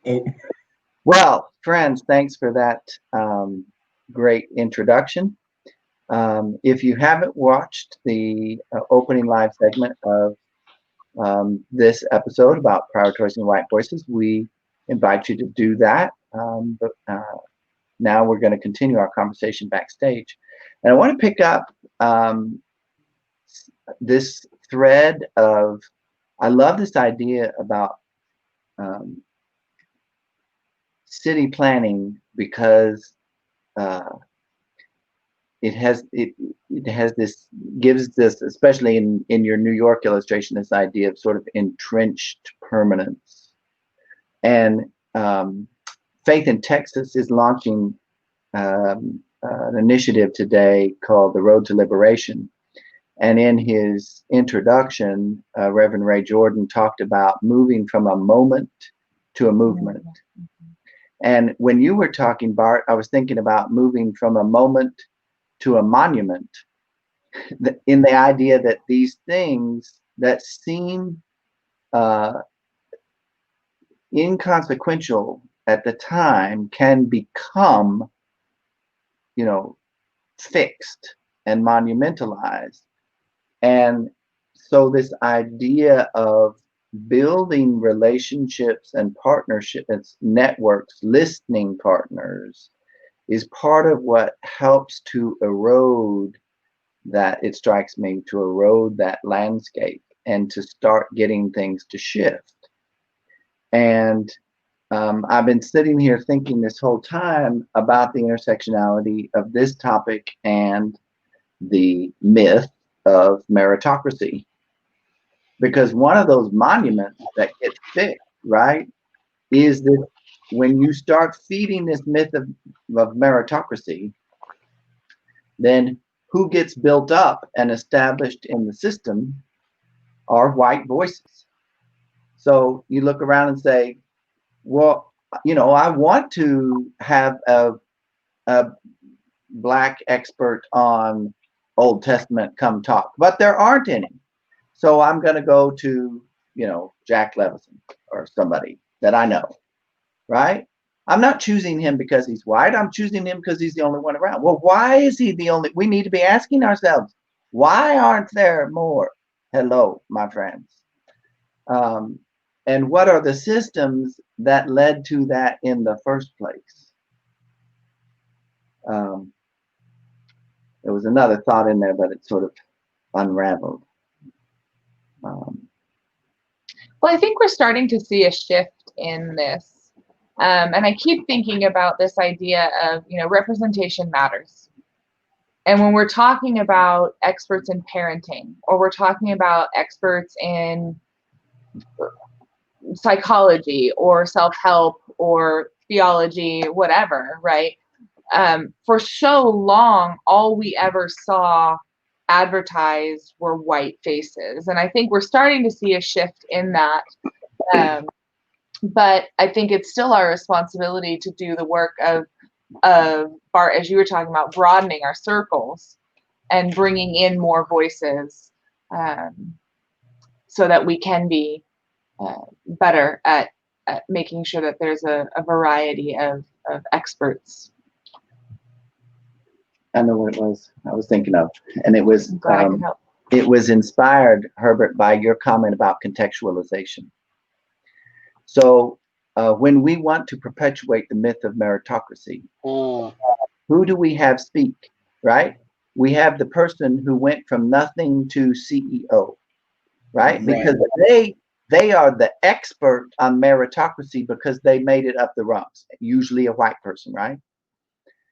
Oh, Well, friends, thanks for that great introduction. If you haven't watched the opening live segment of this episode about prioritizing white voices, we invite you to do that. But now we're going to continue our conversation backstage. And I want to pick up um, this thread of, I love this idea about um, city planning because uh, it has this gives this, especially in your New York illustration, this idea of sort of entrenched permanence. And Faith in Texas is launching an initiative today called the Road to Liberation. And in his introduction, Reverend Ray Jordan talked about moving from a moment to a movement. And when you were talking, Bart, I was thinking about moving from a moment to a monument, in the idea that these things that seem uh, inconsequential at the time can become, you know, fixed and monumentalized. And so this idea of building relationships and partnerships, networks, listening partners is part of what helps to erode that, it strikes me, to erode that landscape and to start getting things to shift. And I've been sitting here thinking this whole time about the intersectionality of this topic and the myth of meritocracy. Because one of those monuments that gets fixed, right, is that when you start feeding this myth of meritocracy, then who gets built up and established in the system are white voices. So you look around and say, well, I want to have a black expert on Old Testament come talk, but there aren't any. So I'm going to go to, Jack Levison or somebody that I know, right? I'm not choosing him because he's white. I'm choosing him because he's the only one around. Well, why is he the only? We need to be asking ourselves, why aren't there more? Hello, my friends. Um, and what are the systems that led to that in the first place? Um, there was another thought in there, but it sort of unraveled. Um, Well, I think we're starting to see a shift in this. And I keep thinking about this idea of, representation matters. And when we're talking about experts in parenting, or we're talking about experts in psychology or self-help or theology, whatever, right? For so long, all we ever saw advertised were white faces. And I think we're starting to see a shift in that. But I think it's still our responsibility to do the work of Bart, as you were talking about, broadening our circles and bringing in more voices, so that we can be better at making sure that there's a variety of experts. I know what it was I was thinking of, and it was I'm glad I could help. it was inspired, Herbert, by your comment about contextualization. So when we want to perpetuate the myth of meritocracy, who do we have speak, right? We have the person who went from nothing to CEO, right? Because they are the expert on meritocracy because they made it up the rungs, usually a white person, right?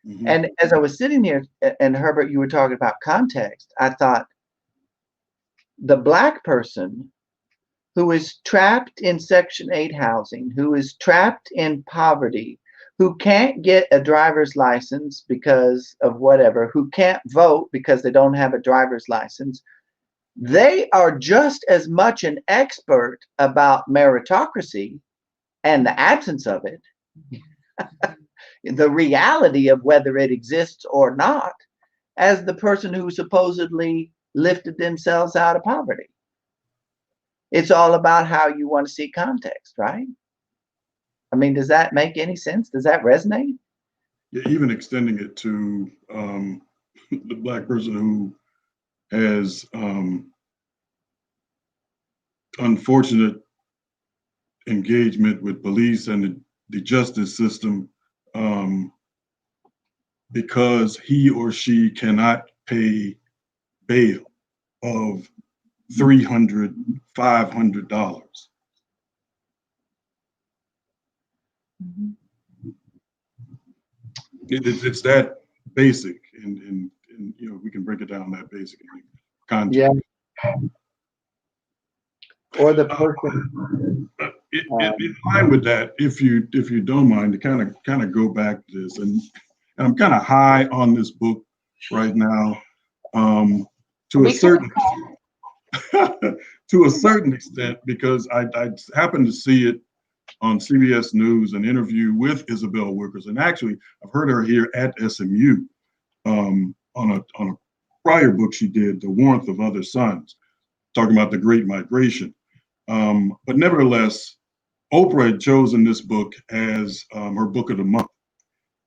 Mm-hmm. And as I was sitting here, and Herbert, you were talking about context, I thought the black person who is trapped in Section 8 housing, who is trapped in poverty, who can't get a driver's license because of whatever, who can't vote because they don't have a driver's license, they are just as much an expert about meritocracy and the absence of it, the reality of whether it exists or not, as the person who supposedly lifted themselves out of poverty. It's all about how you want to see context, right? I mean, does that make any sense? Does that resonate? Yeah, even extending it to the Black person who has unfortunate engagement with police and the justice system because he or she cannot pay bail of $300, $500. Mm-hmm. It's that basic, and you know, we can break it down that basic in context. Yeah. Or the person. In line with that, if you don't mind, to kind of go back to this, and I'm kind of high on this book right now, to a certain to a certain extent, because I happened to see it on CBS News, an interview with Isabel Wilkers, and actually I've heard her here at SMU on a prior book she did, The Warmth of Other Suns, talking about the Great Migration. But nevertheless, Oprah had chosen this book as her book of the month.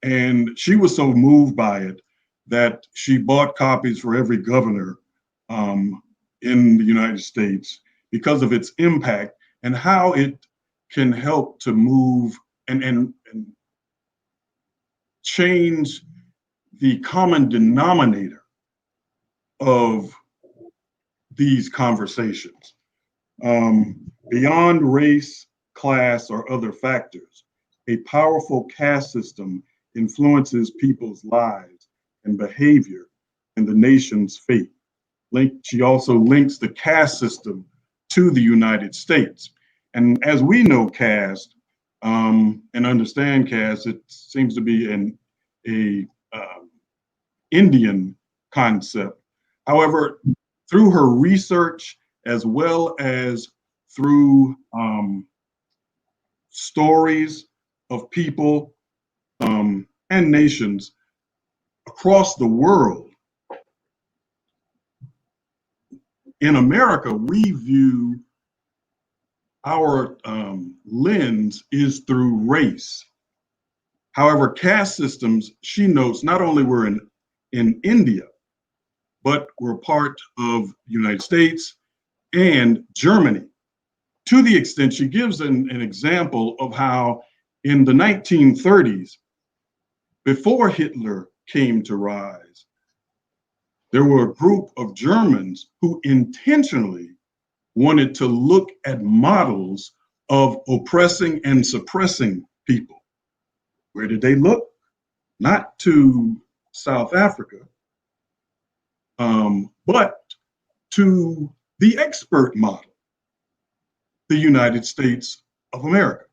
And she was so moved by it that she bought copies for every governor in the United States because of its impact and how it can help to move and change the common denominator of these conversations. Beyond race, class, or other factors, a powerful caste system influences people's lives and behavior and the nation's fate. She also links the caste system to the United States. And as we know caste and understand caste, it seems to be a Indian concept. However, through her research, as well as through stories of people and nations across the world, in America, we view our lens is through race. However, caste systems, she notes, not only were in India, but were part of the United States and Germany. To the extent she gives an example of how in the 1930s, before Hitler came to rise, there were a group of Germans who intentionally wanted to look at models of oppressing and suppressing people. Where did they look? Not to South Africa, but to the expert model, the United States of America.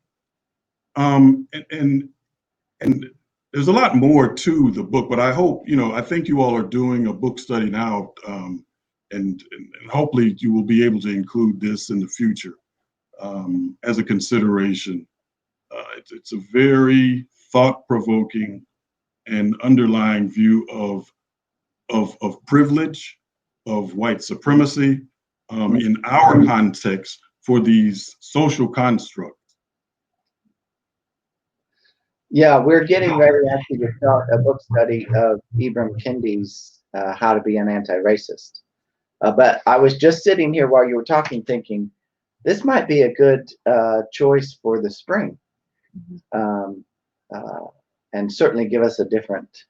And there's a lot more to the book, but I hope, I think you all are doing a book study now, and hopefully you will be able to include this in the future as a consideration. It's a very thought-provoking and underlying view of privilege, of white supremacy in our context for these social constructs. Yeah, we're getting ready actually to start a book study of Ibram Kendi's How to Be an Anti-Racist. But I was just sitting here while you were talking thinking, this might be a good choice for the spring. And certainly give us a different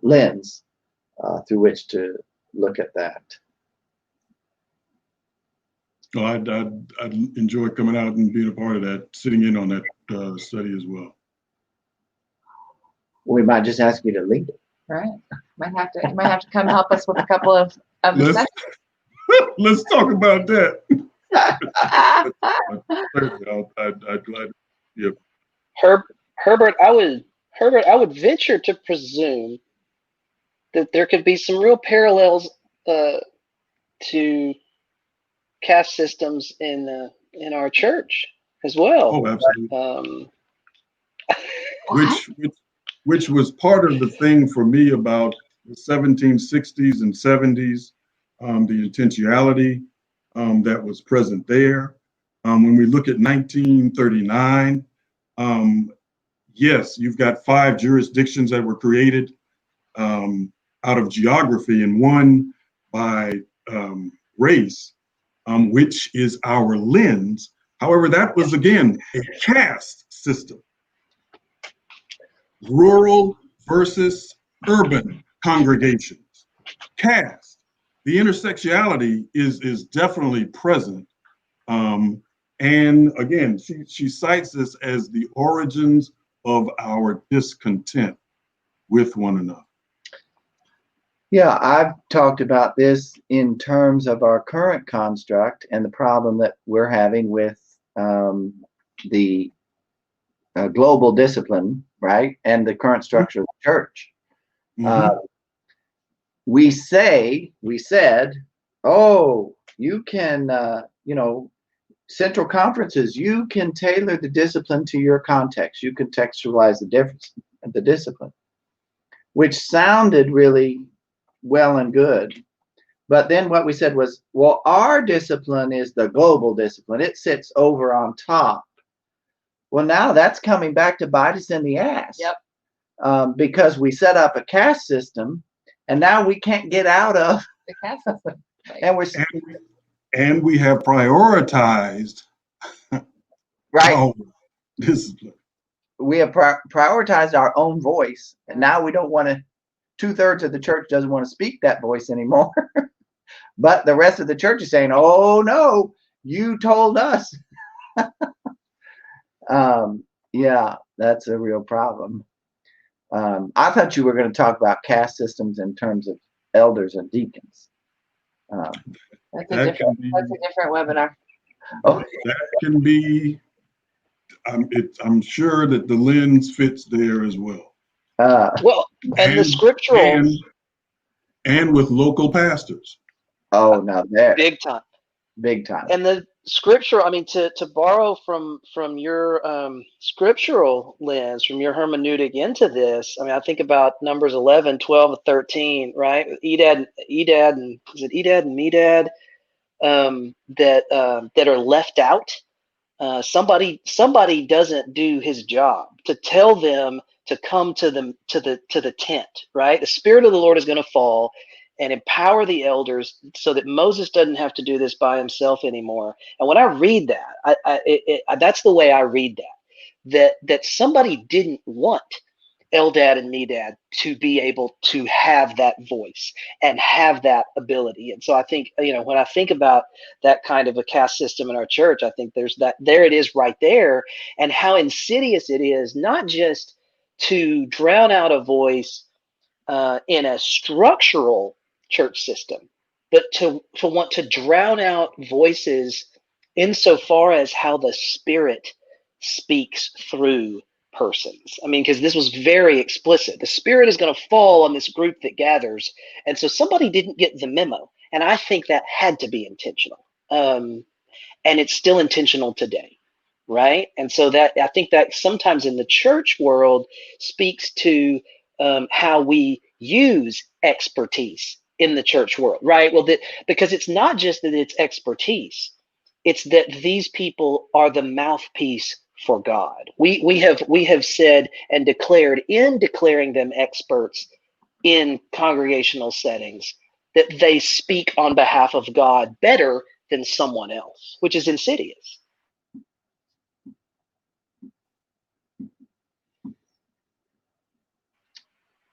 lens through which to look at that. Well, I'd enjoy coming out and being a part of that, sitting in on that study as well. We might just ask you to lead it. Right. You might have to come help us with a couple of the sessions. Let's talk about that. I'd glad. Yep. Herbert, I would venture to presume that there could be some real parallels to caste systems in our church as well. Oh, absolutely. Which was part of the thing for me about the 1760s and 70s, the intentionality that was present there. When we look at 1939, Yes, you've got 5 jurisdictions that were created out of geography, and one by race, which is our lens. However, that was, again, a caste system. Rural versus urban congregations. Caste. The intersectionality is definitely present. And again, she cites this as the origins of our discontent with one another. Yeah, I've talked about this in terms of our current construct and the problem that we're having with the global discipline, right? And the current structure of the church. We said, oh, you can, central conferences, you can tailor the discipline to your context. You can textualize the difference, the discipline, which sounded really well and good. But then what we said was, well, our discipline is the global discipline. It sits over on top. Well, now that's coming back to bite us in the ass. Yep. Because we set up a caste system, and now we can't get out of The caste system. and and we have prioritized our discipline. We have prioritized our own voice, and now we don't want to. 2/3 of the church doesn't want to speak that voice anymore. But the rest of the church is saying, oh no, you told us. Yeah, that's a real problem. I thought you were going to talk about caste systems in terms of elders and deacons. That's a different webinar. Oh, that can be. I'm sure that the lens fits there as well. Well, and the scriptural and with local pastors. Oh, now there, big time. And the scriptural, I mean, to borrow from your scriptural lens, from your hermeneutic into this, I mean, I think about Numbers 11, 12, and 13, right? Edad, and is it Edad and Medad that are left out? Somebody doesn't do his job to tell them to come to the tent, right? The Spirit of the Lord is going to fall and empower the elders so that Moses doesn't have to do this by himself anymore. And when I read that, that's the way I read that somebody didn't want Eldad and Medad to be able to have that voice and have that ability. And so I think, when I think about that kind of a caste system in our church, I think there it is right there, and how insidious it is, not just to drown out a voice in a structural church system, but to want to drown out voices insofar as how the Spirit speaks through persons. I mean, because this was very explicit. The Spirit is going to fall on this group that gathers. And so somebody didn't get the memo. And I think that had to be intentional. And it's still intentional today, right? And so that I think that sometimes in the church world speaks to how we use expertise in the church world, right? Well, because it's not just that it's expertise, it's that these people are the mouthpiece for God. We have said and declared, in declaring them experts in congregational settings, that they speak on behalf of God better than someone else, which is insidious.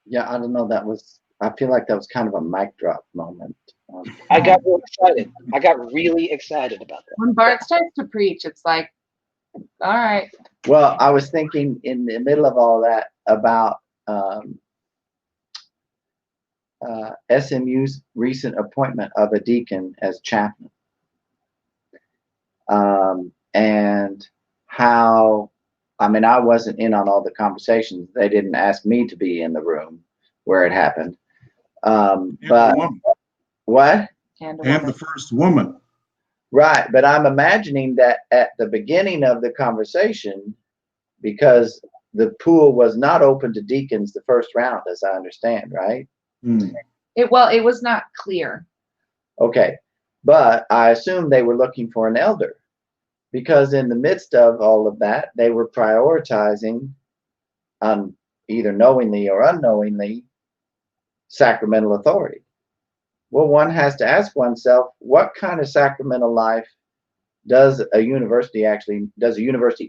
Yeah, I don't know. I feel like that was kind of a mic drop moment. I got real excited. I got really excited about that. When Bart starts to preach, it's like, all right. Well, I was thinking in the middle of all that about SMU's recent appointment of a deacon as chaplain, and how, I mean, I wasn't in on all the conversations. They didn't ask me to be in the room where it happened. But what? And the first woman. Right, but I'm imagining that at the beginning of the conversation, because the pool was not open to deacons the first round, as I understand, right? It was not clear. Okay, but I assume they were looking for an elder, because in the midst of all of that, they were prioritizing, either knowingly or unknowingly, sacramental authority. Well, one has to ask oneself, what kind of sacramental life does a university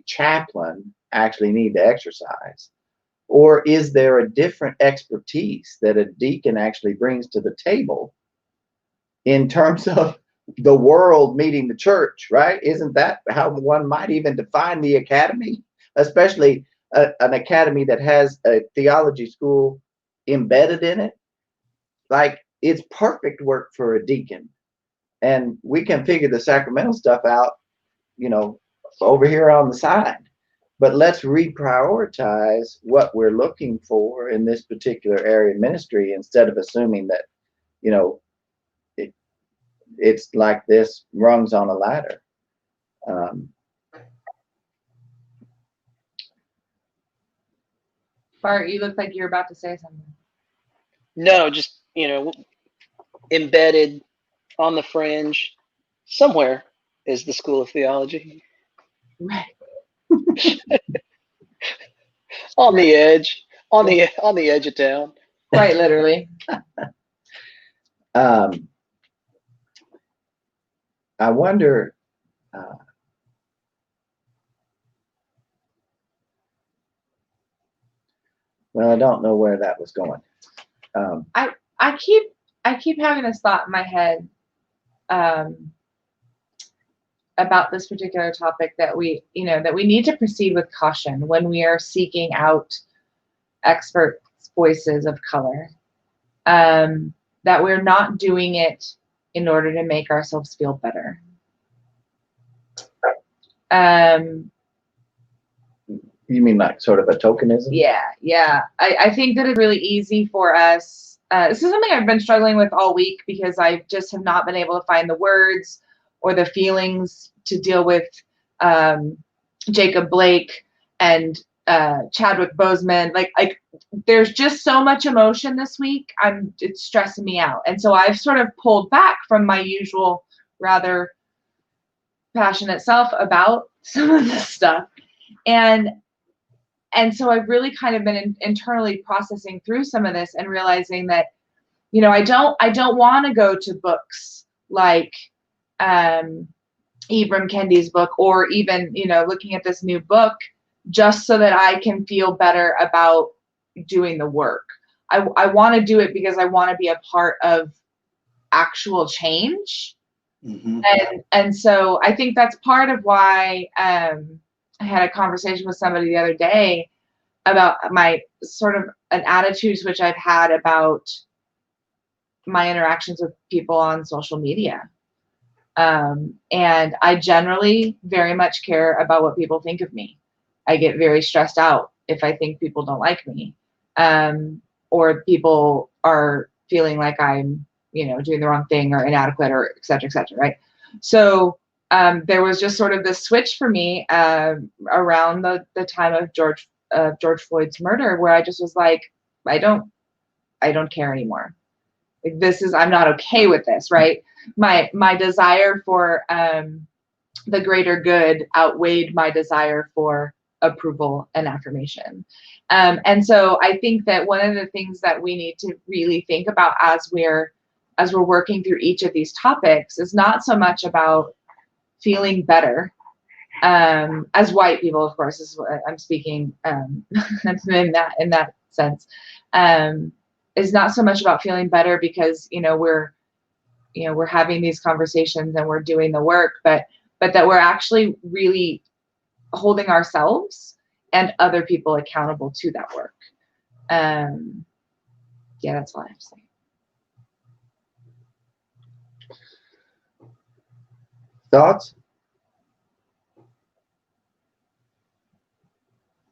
chaplain actually need to exercise? Or is there a different expertise that a deacon actually brings to the table in terms of the world meeting the church, right? Isn't that how one might even define the academy? Especially an academy that has a theology school embedded in it. Like, it's perfect work for a deacon. And we can figure the sacramental stuff out, over here on the side. But let's reprioritize what we're looking for in this particular area of ministry, instead of assuming that, it's like this, rungs on a ladder. Bart, you look like you're about to say something. No, just, embedded on the fringe somewhere is the School of Theology. Right. On the edge, on the edge of town. Quite literally. I wonder, well, I don't know where that was going. I keep having this thought in my head about this particular topic, that we need to proceed with caution when we are seeking out expert voices of color. That we're not doing it in order to make ourselves feel better. You mean like sort of a tokenism? Yeah. I think that it's really easy for us. This is something I've been struggling with all week, because I just have not been able to find the words or the feelings to deal with Jacob Blake and Chadwick Boseman. Like there's just so much emotion this week. It's stressing me out. And so I've sort of pulled back from my usual rather passionate self about some of this stuff. And so I've really kind of been internally processing through some of this and realizing that, I don't want to go to books like Ibram Kendi's book, or even, looking at this new book just so that I can feel better about doing the work. I want to do it because I want to be a part of actual change. Mm-hmm. And so I think that's part of why I had a conversation with somebody the other day about my sort of an attitude which I've had about my interactions with people on social media. And I generally very much care about what people think of me. I get very stressed out if I think people don't like me, or people are feeling like I'm, doing the wrong thing or inadequate, or et cetera, right? So there was just sort of this switch for me around the time of George Floyd's murder, where I just was like, I don't care anymore. Like, I'm not okay with this, right? My desire for the greater good outweighed my desire for approval and affirmation. And so I think that one of the things that we need to really think about as we're working through each of these topics is not so much about feeling better. As white people, of course, is what I'm speaking in that sense. Is not so much about feeling better because we're having these conversations and we're doing the work, but that we're actually really holding ourselves and other people accountable to that work. Yeah, that's all I have to say. Thoughts?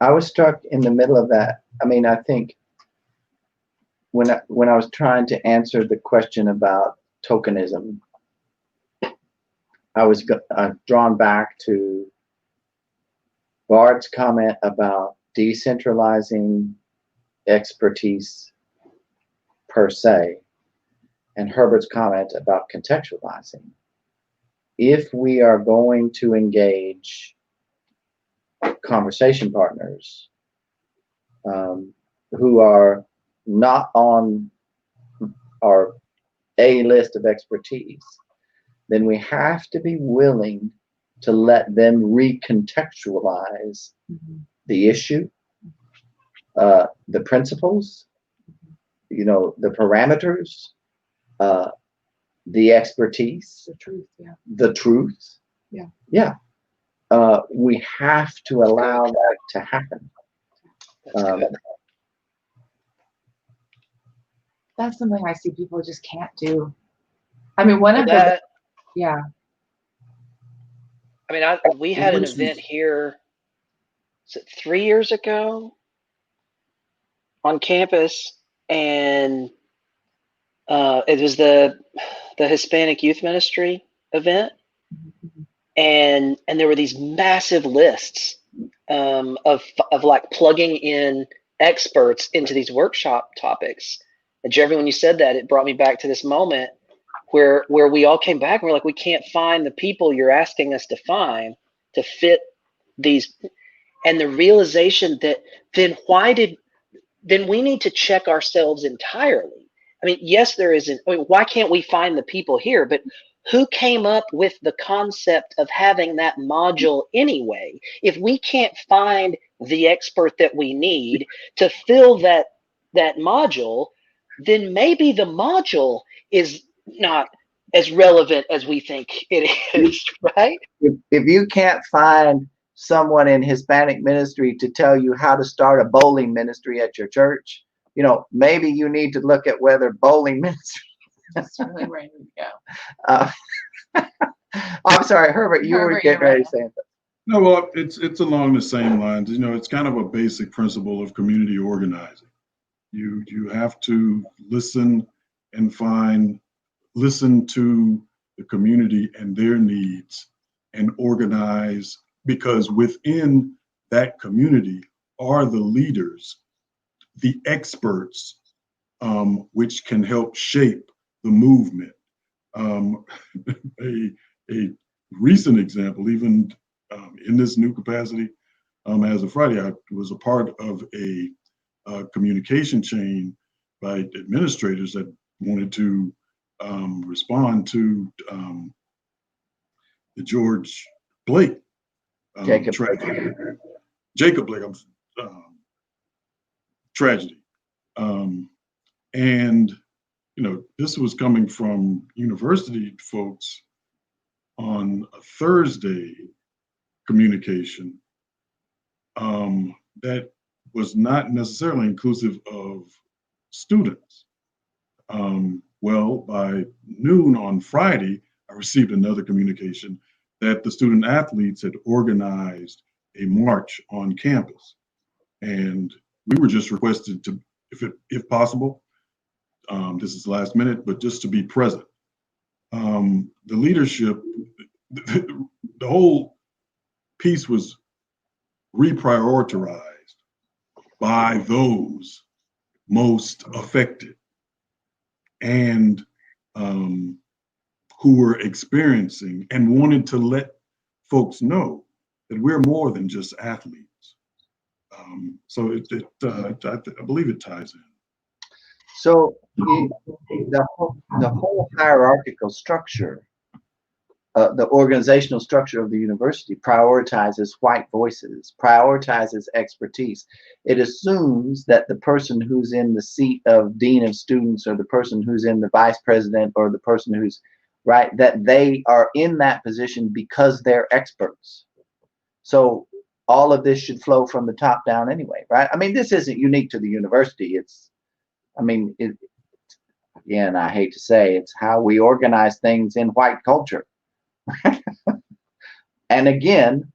I was struck in the middle of that. I mean, I think when I was trying to answer the question about tokenism, I was drawn back to Bart's comment about decentralizing expertise per se, and Hebert's comment about contextualizing. if we are going to engage conversation partners who are not on our A list of expertise, then we have to be willing to let them recontextualize the issue, the principles, the parameters, the expertise, the truth. Yeah. We have to allow that to happen. That's something I see people just can't do. I mean, one of that, the, yeah. I mean, we had an event here, is it 3 years ago, on campus, and it was the Hispanic Youth Ministry event, and there were these massive lists of like plugging in experts into these workshop topics. And Jeffrey, when you said that, it brought me back to this moment where we all came back and we're like, we can't find the people you're asking us to find to fit these. And the realization that then we need to check ourselves entirely. I mean, yes, why can't we find the people here? But who came up with the concept of having that module anyway? If we can't find the expert that we need to fill that module, then maybe the module is not as relevant as we think it is, right? If you can't find someone in Hispanic ministry to tell you how to start a bowling ministry at your church, maybe you need to look at whether bowling ministry. That's really where I need to go. I'm sorry, Herbert, you were getting ready to say something. No, well, it's along the same lines. It's kind of a basic principle of community organizing. You have to listen to the community and their needs and organize, because within that community are the leaders, the experts, which can help shape the movement. A recent example, even in this new capacity, as of Friday, I was a part of a communication chain by administrators that wanted to respond to the George Blake tragedy. Jacob Blake tragedy. And this was coming from university folks on a Thursday communication that was not necessarily inclusive of students. Well, by noon on Friday, I received another communication that the student athletes had organized a march on campus. And we were just requested to, if possible, this is last minute, but just to be present. The leadership, the whole piece was reprioritized by those most affected and who were experiencing and wanted to let folks know that we're more than just athletes. So I believe it ties in. So the whole hierarchical structure, the organizational structure of the university prioritizes white voices, prioritizes expertise. It assumes that the person who's in the seat of dean of students, or the person who's in the vice president, or the person who's right, that they are in that position because they're experts. So all of this should flow from the top down anyway, right? I mean, this isn't unique to the university. Again, I hate to say, it's how we organize things in white culture. And again,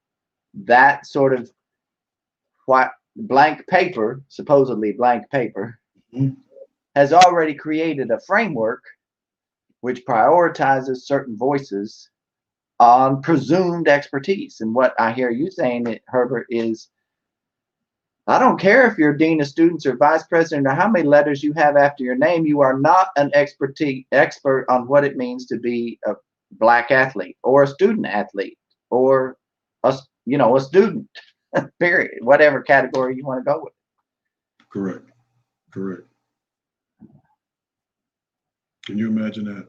that sort of what blank paper, supposedly blank paper, has already created a framework which prioritizes certain voices on presumed expertise. And what I hear you saying, Herbert, is I don't care if you're dean of students or vice president or how many letters you have after your name, you are not an expert on what it means to be black athlete or a student athlete or a student, period, whatever category you want to go with. Correct. Correct. Can you imagine that?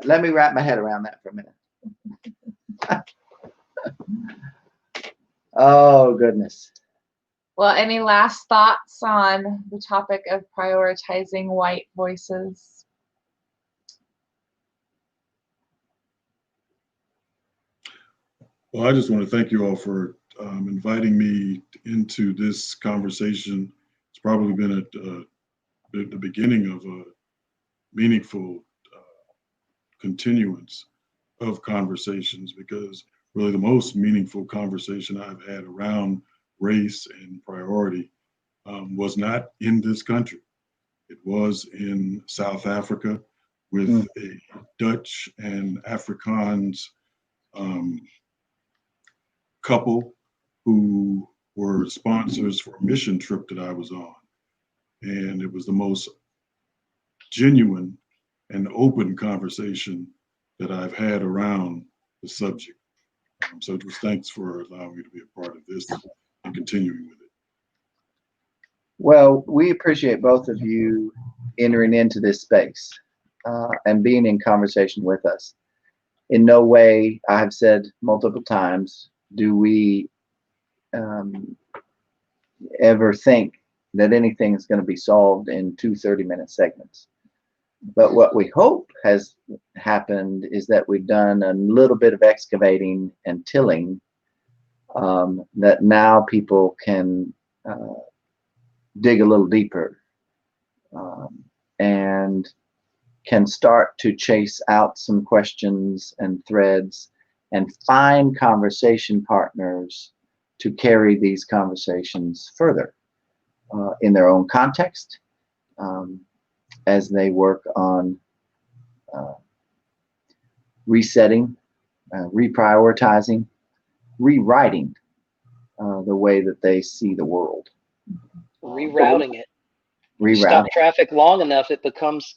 Let me wrap my head around that for a minute. Oh, goodness. Well, any last thoughts on the topic of prioritizing white voices? Well, I just want to thank you all for inviting me into this conversation. It's probably been the beginning of a meaningful continuance of conversations, because really the most meaningful conversation I've had around race and priority was not in this country. It was in South Africa with a Dutch and Afrikaans couple who were sponsors for a mission trip that I was on. And it was the most genuine and open conversation that I've had around the subject. So just thanks for allowing me to be a part of this and continuing with it. Well, we appreciate both of you entering into this space and being in conversation with us. In no way, I have said multiple times, do we ever think that anything is going to be solved in 2 30-minute segments. But what we hope has happened is that we've done a little bit of excavating and tilling, that now people can dig a little deeper and can start to chase out some questions and threads and find conversation partners to carry these conversations further in their own context as they work on resetting, reprioritizing, rewriting the way that they see the world. Rerouting it. Rerouting. Stop traffic long enough, it becomes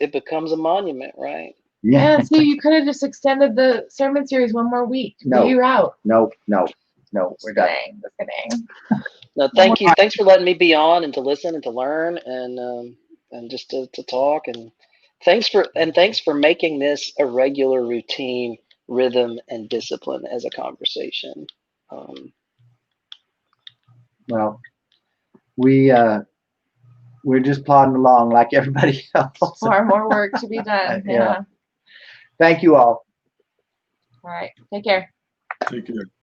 a monument, right? Yeah, see, you could have just extended the sermon series one more week. No. Reroute. No, we're done. Just kidding. No, thank you. Thanks for letting me be on and to listen and to learn and just to talk, and thanks for making this a regular routine, rhythm, and discipline as a conversation. Well, we're just plodding along like everybody else. Far more work to be done. Yeah. Thank you all. All right. Take care. Take care.